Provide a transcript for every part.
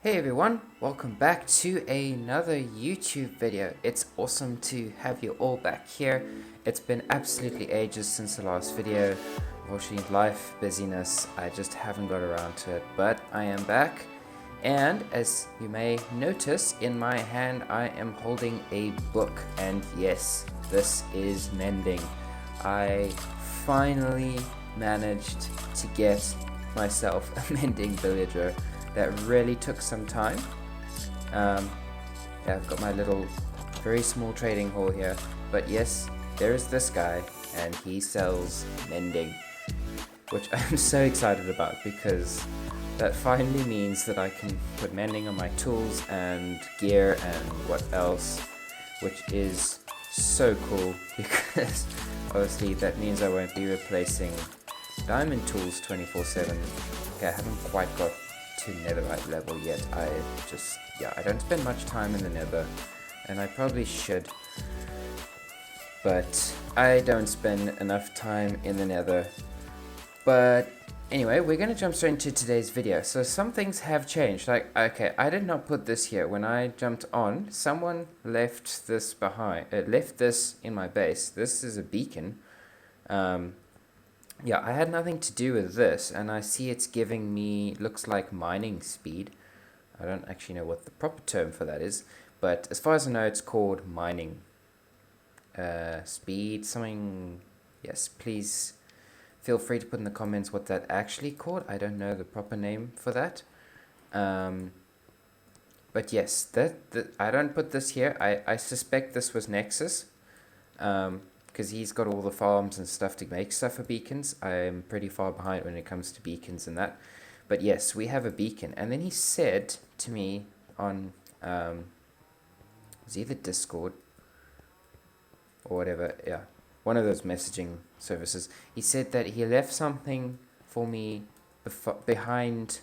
Hey everyone, welcome back to another YouTube video. It's awesome to have you all back here. It's been absolutely ages since the last video. Unfortunately, life, busyness, I just haven't got around to it, but I am back. And as you may notice, in my hand I am holding a book, and yes, this is mending. I finally managed to get myself a mending villager. That really took some time. Yeah, I've got my little, very small trading hall here. But yes, there's this guy, and he sells mending, which I'm so excited about because that finally means that I can put mending on my tools and gear and what else, which is so cool because obviously that means I won't be replacing diamond tools 24/7. Okay, I haven't quite got to netherite level yet. I don't spend much time in the nether, and I probably should, but I don't spend enough time in the nether. But anyway, we're gonna jump straight into today's video. So some things have changed. Like, okay, I did not put this here. When I jumped on, someone left this behind, left this in my base. This is a beacon. Yeah, I had nothing to do with this, and I see it's giving me, looks like mining speed. I don't actually know what the proper term for that is, but as far as I know, it's called mining speed, something. Yes, please feel free to put in the comments what that actually called. I don't know the proper name for that. But yes, I don't put this here. I suspect this was Nexus. Because he's got all the farms and stuff to make stuff for beacons. I'm pretty far behind when it comes to beacons and that. But yes, we have a beacon. And then he said to me on, it was either Discord or whatever, yeah, one of those messaging services. He said that he left something for me behind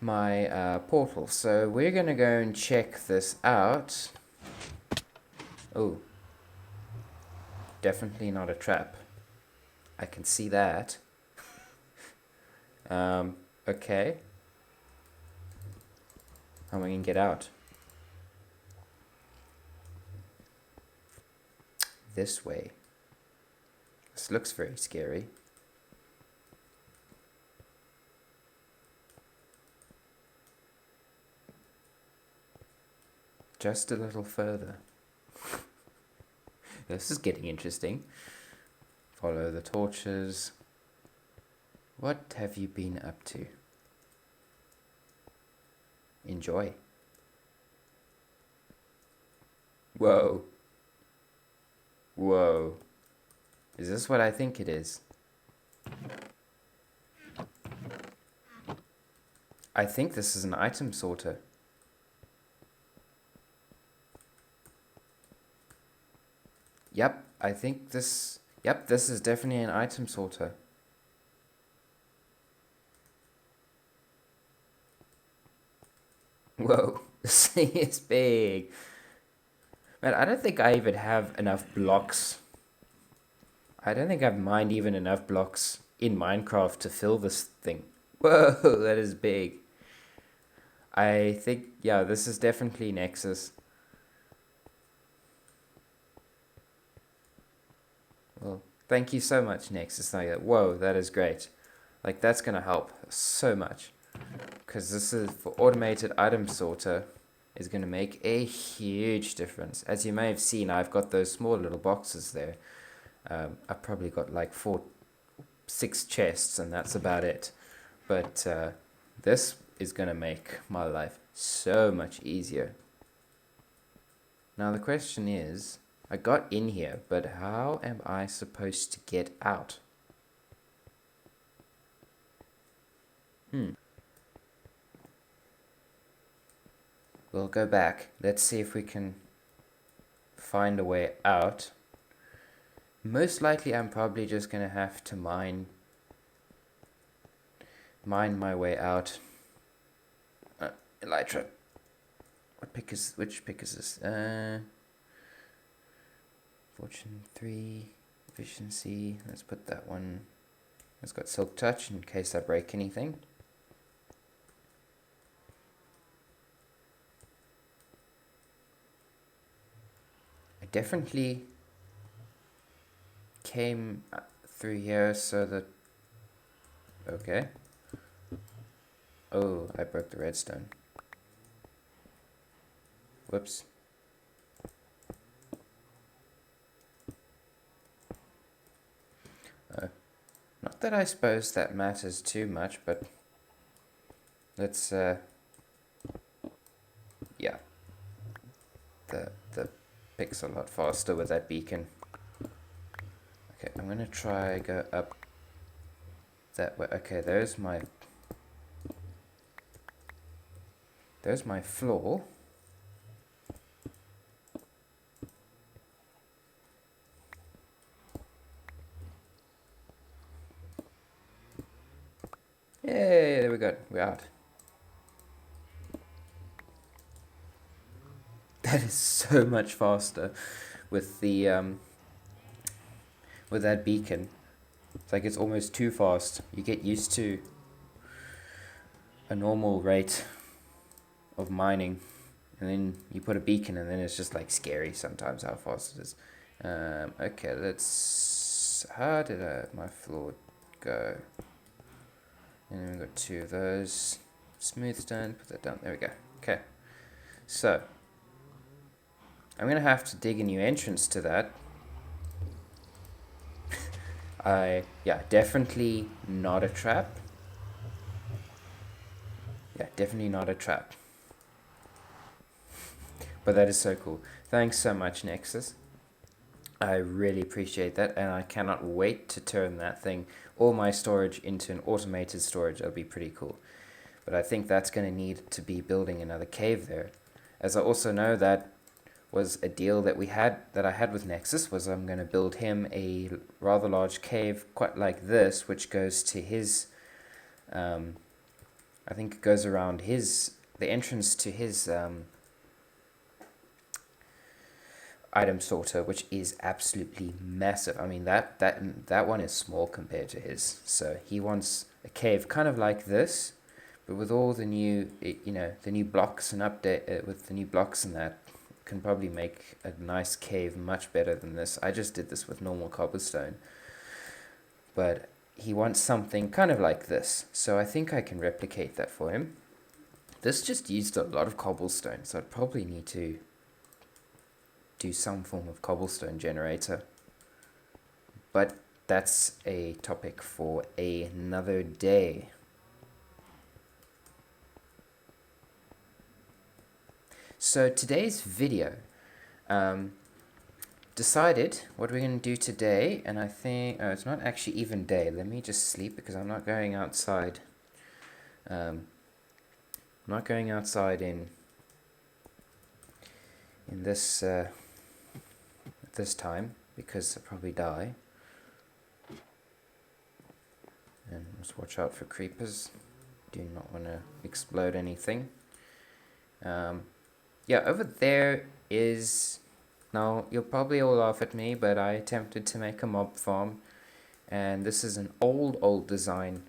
my portal. So we're going to go and check this out. Oh. Definitely not a trap. I can see that. Okay. How am I going to get out? This way. This looks very scary. Just a little further. This is getting interesting. Follow the torches. What have you been up to? Enjoy. Whoa. Whoa. Is this what I think it is? I think this is an item sorter. Yep, I think this... Yep, this is definitely an item sorter. Whoa, this thing is big. Man, I don't think I even have enough blocks. I don't think I've mined even enough blocks in Minecraft to fill this thing. Whoa, that is big. I think, yeah, this is definitely Nexus. Well, thank you so much, Nexus. Whoa, that is great. Like, that's going to help so much. Because this is for automated item sorter is going to make a huge difference. As you may have seen, I've got those small little boxes there. I've probably got like 6 chests, and that's about it. But this is going to make my life so much easier. Now the question is, I got in here, but how am I supposed to get out? We'll go back. Let's see if we can find a way out. Most likely I'm probably just going to have to mine my way out. Elytra. Which pick is this? Fortune 3, efficiency. Let's put that one. It's got silk touch in case I break anything. definitely came through here so that... Okay. Oh, I broke the redstone. Whoops. Not that I suppose that matters too much, but let's, yeah, the pick's a lot faster with that beacon. Okay, I'm gonna try go up that way. Okay, there's my floor. Yay, there we go. We're out. That is so much faster with the with that beacon. It's like it's almost too fast. You get used to a normal rate of mining, and then you put a beacon, and then it's just like scary sometimes how fast it is. Okay, let's... How did my floor go? And then we've got 2 of those. Smooth stone, put that down. There we go. Okay. So, I'm going to have to dig a new entrance to that. Yeah, definitely not a trap. Yeah, definitely not a trap. But that is so cool. Thanks so much, Nexus. I really appreciate that, and I cannot wait to turn that thing, all my storage, into an automated storage. That'll be pretty cool. But I think that's going to need to be building another cave there. As I also know that was a deal that I had with Nexus, was I'm going to build him a rather large cave, quite like this, which goes to his, I think it goes around the entrance to his item sorter, which is absolutely massive. I mean, that one is small compared to his. So he wants a cave kind of like this, but with all the new, the new blocks and update with the new blocks and that, can probably make a nice cave much better than this. I just did this with normal cobblestone, but he wants something kind of like this. So I think I can replicate that for him. This just used a lot of cobblestone, so I'd probably need to do some form of cobblestone generator. But that's a topic for another day. So today's video, decided what we're going to do today, and I think, oh, it's not actually even day. Let me just sleep because I'm not going outside. I'm not going outside in this this time because I'll probably die. And just watch out for creepers. Do not want to explode anything. Yeah, over there is... Now, you'll probably all laugh at me, but I attempted to make a mob farm. And this is an old design.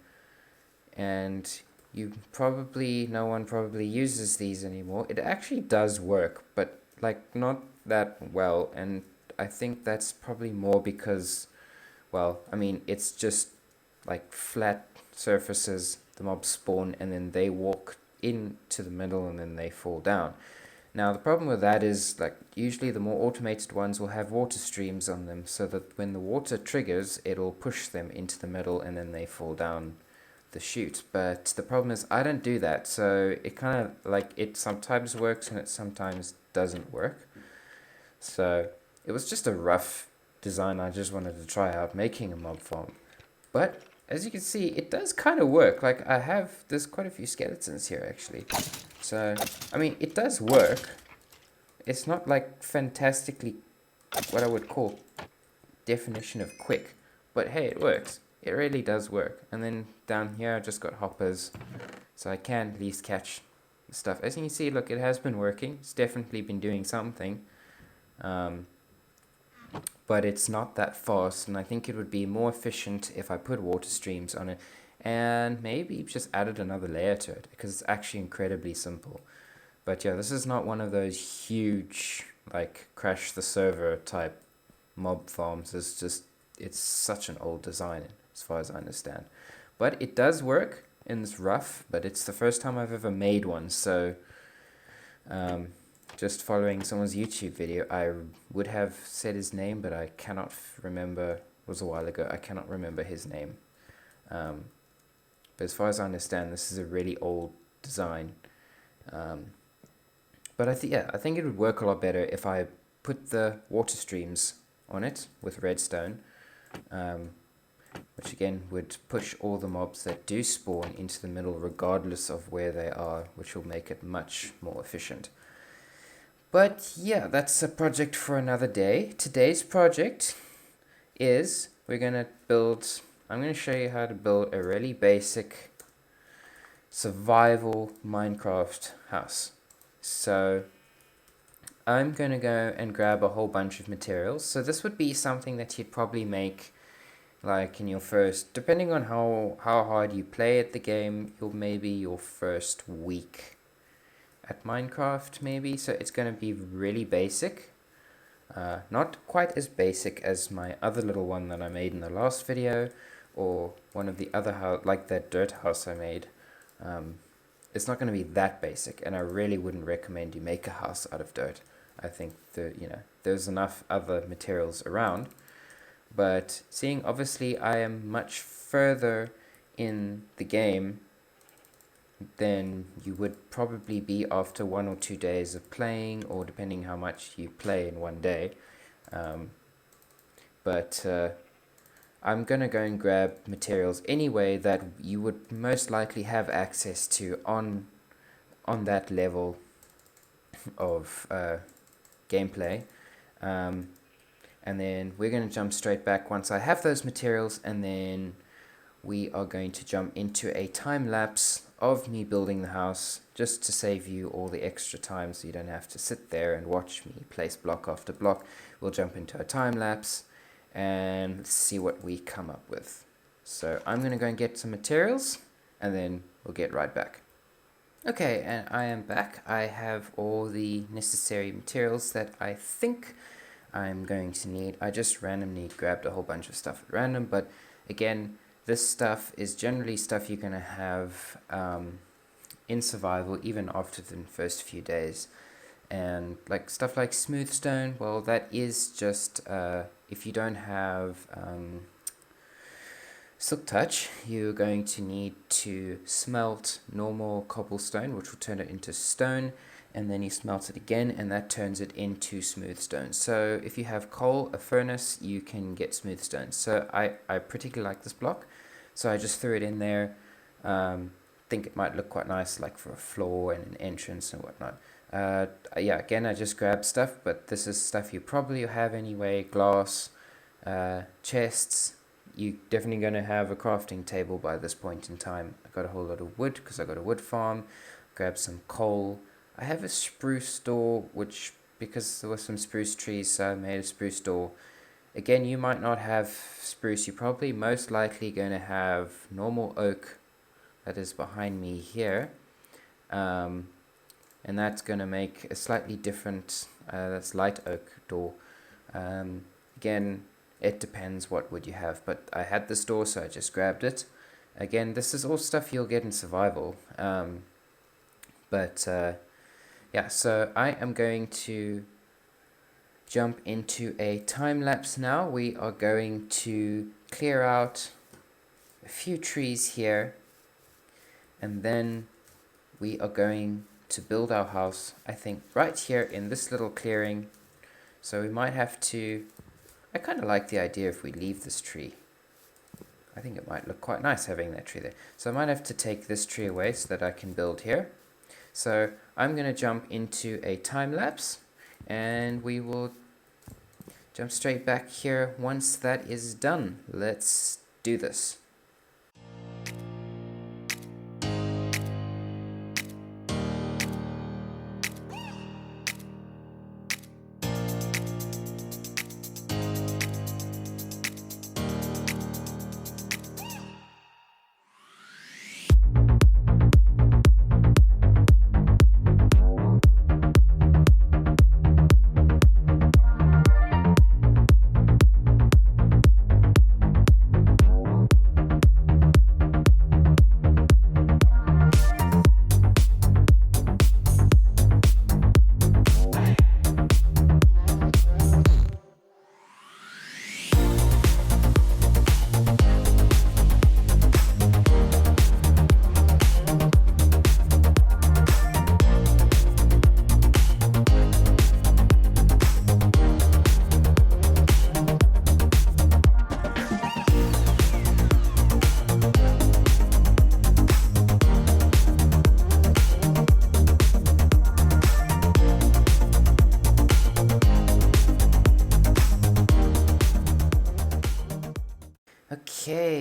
And no one probably uses these anymore. It actually does work, but like not that well. And I think that's probably more because, well, I mean, it's just like flat surfaces. The mobs spawn and then they walk into the middle and then they fall down. Now the problem with that is, like, usually the more automated ones will have water streams on them, so that when the water triggers, it'll push them into the middle and then they fall down the chute. But the problem is I don't do that, so it kind of, like, it sometimes works and it sometimes doesn't work. So it was just a rough design I just wanted to try out making a mob farm. But as you can see, it does kind of work. Like, there's quite a few skeletons here actually. So, I mean, it does work. It's not like fantastically what I would call definition of quick, but hey, it works. It really does work. And then down here I just got hoppers, so I can at least catch stuff. As you can see, look, it has been working. It's definitely been doing something. But it's not that fast, and I think it would be more efficient if I put water streams on it and maybe just added another layer to it, because it's actually incredibly simple. But yeah, this is not one of those huge, like, crash the server type mob farms. It's such an old design, as far as I understand. But it does work, and it's rough, but it's the first time I've ever made one, so just following someone's YouTube video, I would have said his name, but I cannot remember. It was a while ago. I cannot remember his name. But as far as I understand, this is a really old design. But I think it would work a lot better if I put the water streams on it with redstone, which again would push all the mobs that do spawn into the middle regardless of where they are, which will make it much more efficient. But yeah, that's a project for another day. Today's project is I'm going to show you how to build a really basic survival Minecraft house. So I'm going to go and grab a whole bunch of materials. So this would be something that you'd probably make like in your first, depending on how hard you play at the game, maybe your first week at Minecraft maybe. So it's going to be really basic. Not quite as basic as my other little one that I made in the last video, or one of the other house, like that dirt house I made. It's not going to be that basic, and I really wouldn't recommend you make a house out of dirt. I think there's enough other materials around. But seeing obviously I am much further in the game than you would probably be after 1 or 2 days of playing, or depending how much you play in one day. But I'm going to go and grab materials anyway that you would most likely have access to on that level of gameplay. And then we're going to jump straight back once I have those materials, and then we are going to jump into a time lapse of me building the house, just to save you all the extra time so you don't have to sit there and watch me place block after block. We'll jump into a time lapse and see what we come up with. So I'm going to go and get some materials, and then we'll get right back. Okay, and I am back. I have all the necessary materials that I think I'm going to need. I just randomly grabbed a whole bunch of stuff at random, but again, this stuff is generally stuff you're going to have in survival even after the first few days. And like stuff like smooth stone, well, that is just if you don't have silk touch, you're going to need to smelt normal cobblestone, which will turn it into stone, and then you smelt it again, and that turns it into smooth stone. So if you have coal, a furnace, you can get smooth stone. So I particularly like this block, so I just threw it in there. Think it might look quite nice, like for a floor and an entrance and whatnot. Yeah, again, I just grabbed stuff, but this is stuff you probably have anyway. Glass, chests. You're definitely going to have a crafting table by this point in time. I got a whole lot of wood because I got a wood farm. Grab some coal. I have a spruce door, which, because there were some spruce trees, so I made a spruce door. Again, you might not have spruce. You're probably most likely going to have normal oak that is behind me here. And that's going to make a slightly different, that's light oak door. Again, it depends what wood you have, but I had this door, so I just grabbed it. Again, this is all stuff you'll get in survival. Yeah, so I am going to jump into a time lapse now. We are going to clear out a few trees here, and then we are going to build our house, I think, right here in this little clearing. So we might have to, I kind of like the idea if we leave this tree. I think it might look quite nice having that tree there. So I might have to take this tree away so that I can build here. So I'm going to jump into a time lapse, and we will jump straight back here once that is done. Let's do this.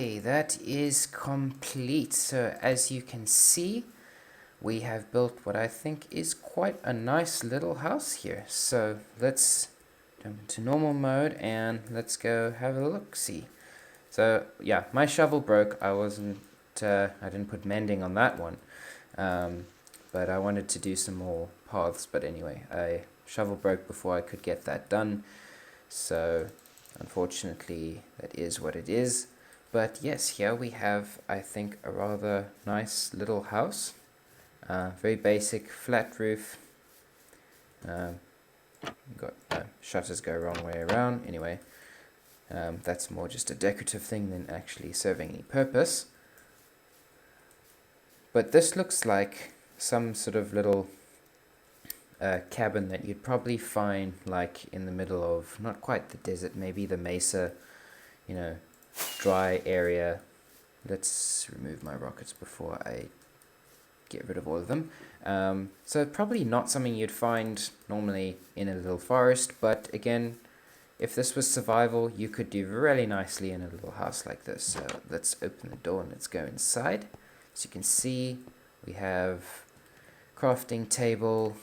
Okay, that is complete. So as you can see, we have built what I think is quite a nice little house here. So let's jump into normal mode and let's go have a look-see. So yeah, my shovel broke. I didn't put mending on that one. But I wanted to do some more paths. But anyway, I shovel broke before I could get that done. So unfortunately, that is what it is. But yes, here we have, I think, a rather nice little house. Very basic, flat roof. Got shutters go wrong way around. Anyway, that's more just a decorative thing than actually serving any purpose. But this looks like some sort of little cabin that you'd probably find like in the middle of, not quite the desert, maybe the mesa, dry area. Let's remove my rockets before I get rid of all of them. So probably not something you'd find normally in a little forest, but again, if this was survival, you could do really nicely in a little house like this. So let's open the door and let's go inside. As you can see, we have crafting table,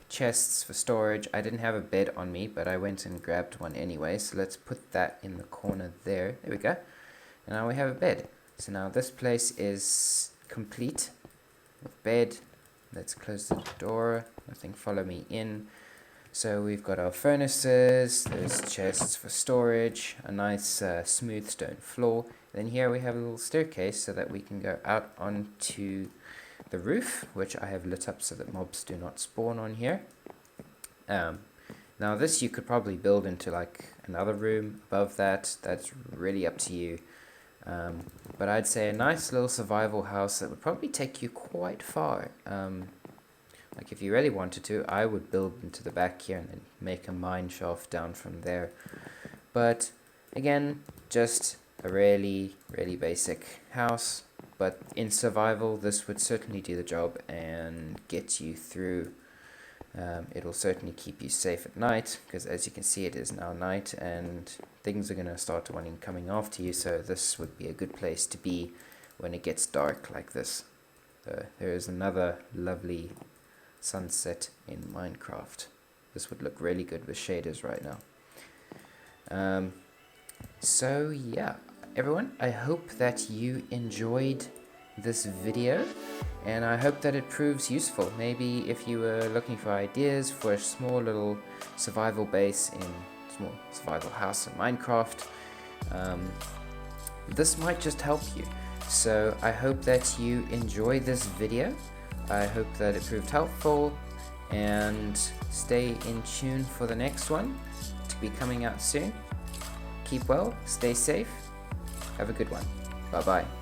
chests for storage. I didn't have a bed on me, but I went and grabbed one anyway. So let's put that in the corner there. There we go. And now we have a bed. So now this place is complete with bed. Let's close the door. Nothing follow me in. So we've got our furnaces, there's chests for storage, a nice smooth stone floor. Then here we have a little staircase so that we can go out onto the roof, which I have lit up so that mobs do not spawn on here. Now this you could probably build into like another room above that. That's really up to you. But I'd say a nice little survival house that would probably take you quite far. Like if you really wanted to, I would build into the back here and then make a mine shaft down from there. But again, just a really, really basic house. But in survival, this would certainly do the job and get you through. It'll certainly keep you safe at night, because as you can see, it is now night and things are going to start coming after you. So this would be a good place to be when it gets dark like this. There is another lovely sunset in Minecraft. This would look really good with shaders right now. So yeah, everyone, I hope that you enjoyed this video and I hope that it proves useful. Maybe if you were looking for ideas for a small little survival base small survival house in Minecraft, this might just help you. So I hope that you enjoy this video. I hope that it proved helpful, and stay in tune for the next one to be coming out soon. Keep well, stay safe, have a good one. Bye bye.